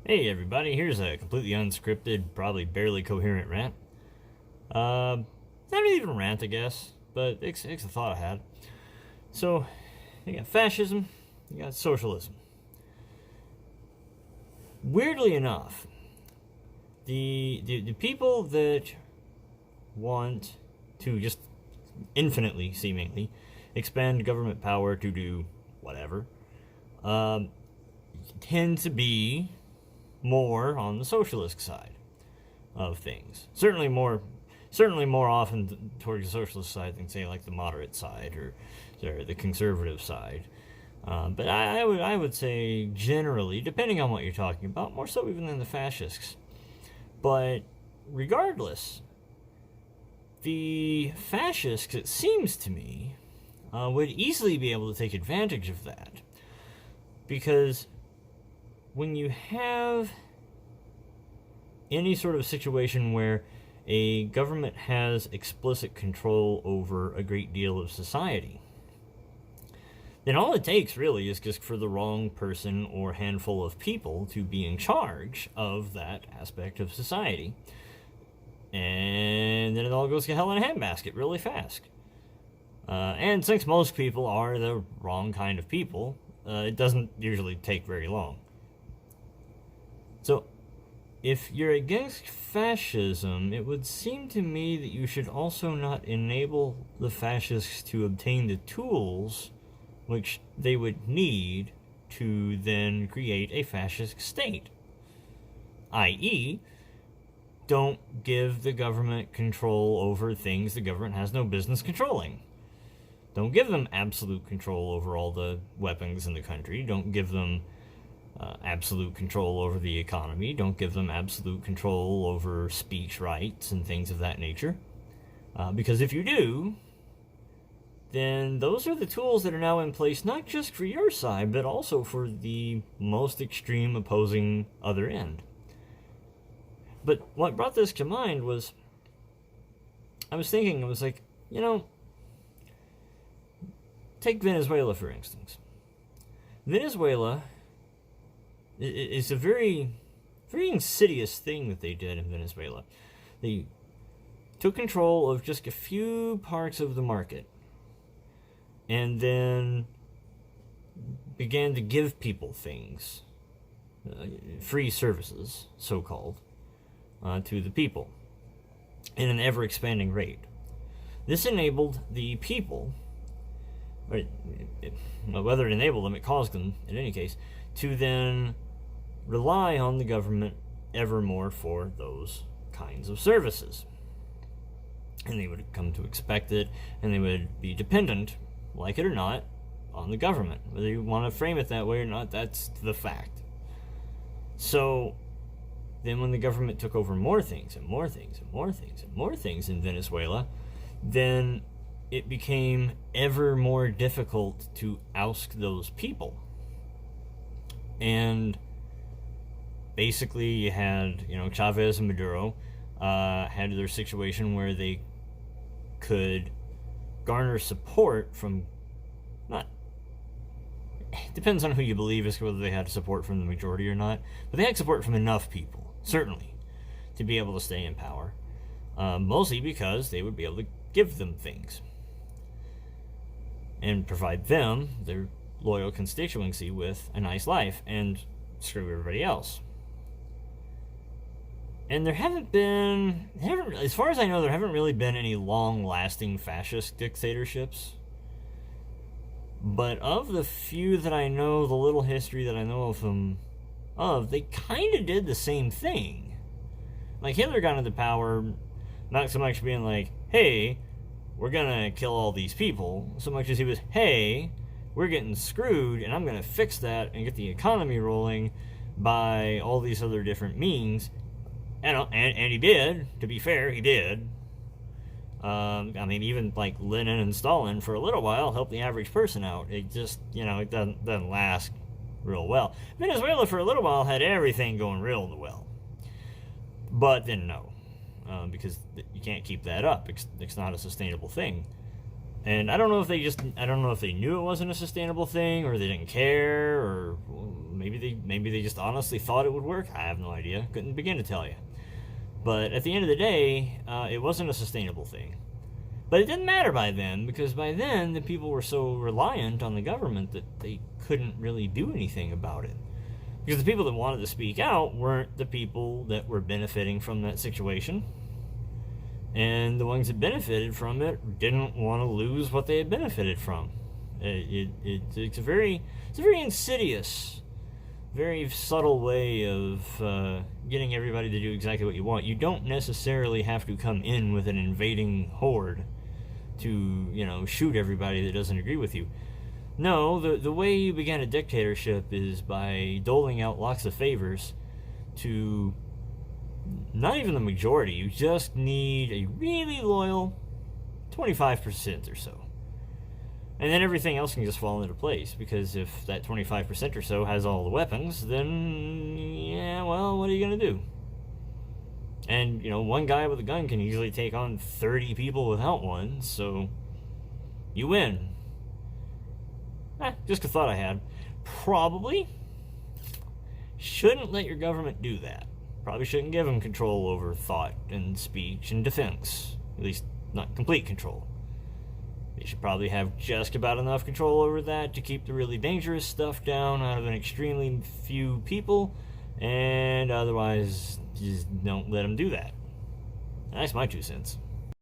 Hey everybody, here's a completely unscripted, probably barely coherent rant. Not even a rant, I guess, but it's a thought I had. So, you got fascism, you got socialism. Weirdly enough, the people that want to just infinitely, seemingly, expand government power to do whatever, um, tend to be more on the socialist side of things. Certainly more often towards the socialist side than say like the moderate side or the conservative side. But I would say generally, depending on what you're talking about, more so even than the fascists. But regardless, the fascists, it seems to me, would easily be able to take advantage of that, because when you have any sort of situation where a government has explicit control over a great deal of society, then all it takes really is just for the wrong person or handful of people to be in charge of that aspect of society. And then it all goes to hell in a handbasket really fast. And since most people are the wrong kind of people, it doesn't usually take very long. So, if you're against fascism, it would seem to me that you should also not enable the fascists to obtain the tools which they would need to then create a fascist state. i.e., don't give the government control over things the government has no business controlling. Don't give them absolute control over all the weapons in the country. Don't give them absolute control over the economy. Don't give them absolute control over speech rights and things of that nature. Because if you do, then those are the tools that are now in place, not just for your side, but also for the most extreme opposing other end. But what brought this to mind was, I was thinking, I was like, take Venezuela for instance. Venezuela is a very, very insidious thing that they did in Venezuela. They took control of just a few parts of the market and then began to give people things, free services, so-called, to the people in an ever-expanding rate. This enabled the people, or whether it enabled them, it caused them, in any case, to then rely on the government ever more for those kinds of services. And they would come to expect it, and they would be dependent, like it or not, on the government. Whether you want to frame it that way or not, that's the fact. So then when the government took over more things and more things and more things and more things in Venezuela, then it became ever more difficult to oust those people. And basically you had, Chavez and Maduro had their situation where they could garner support from, not, it depends on who you believe as to whether they had support from the majority or not, but they had support from enough people, certainly, to be able to stay in power, mostly because they would be able to give them things and provide them, their loyal constituency, with a nice life and screw everybody else. And as far as I know, there haven't really been any long-lasting fascist dictatorships. But of the few that I know, the little history that I know of them, they kind of did the same thing. Like, Hitler got into power, not so much being like, hey, we're gonna kill all these people, so much as he was, hey, we're getting screwed, and I'm gonna fix that and get the economy rolling by all these other different means. And he did. To be fair, he did. Even like Lenin and Stalin for a little while helped the average person out. It just, it doesn't last real well. Venezuela for a little while had everything going real well, but then no, because you can't keep that up. It's not a sustainable thing. And I don't know if they knew it wasn't a sustainable thing, or they didn't care, or maybe they just honestly thought it would work. I have no idea. Couldn't begin to tell you. But at the end of the day, it wasn't a sustainable thing. But it didn't matter by then, because by then the people were so reliant on the government that they couldn't really do anything about it. Because the people that wanted to speak out weren't the people that were benefiting from that situation. And the ones that benefited from it didn't want to lose what they had benefited from. It's a very insidious, very subtle way of getting everybody to do exactly what you want. You don't necessarily have to come in with an invading horde to, shoot everybody that doesn't agree with you. No, the way you begin a dictatorship is by doling out lots of favors to not even the majority. You just need a really loyal 25% or so. And then everything else can just fall into place, because if that 25% or so has all the weapons, then, yeah, well, what are you going to do? And, one guy with a gun can easily take on 30 people without one, so you win. Just a thought I had. Probably shouldn't let your government do that. Probably shouldn't give them control over thought and speech and defense. At least not complete control. They should probably have just about enough control over that to keep the really dangerous stuff down out of an extremely few people, and otherwise just don't let them do that. That's my 2 cents.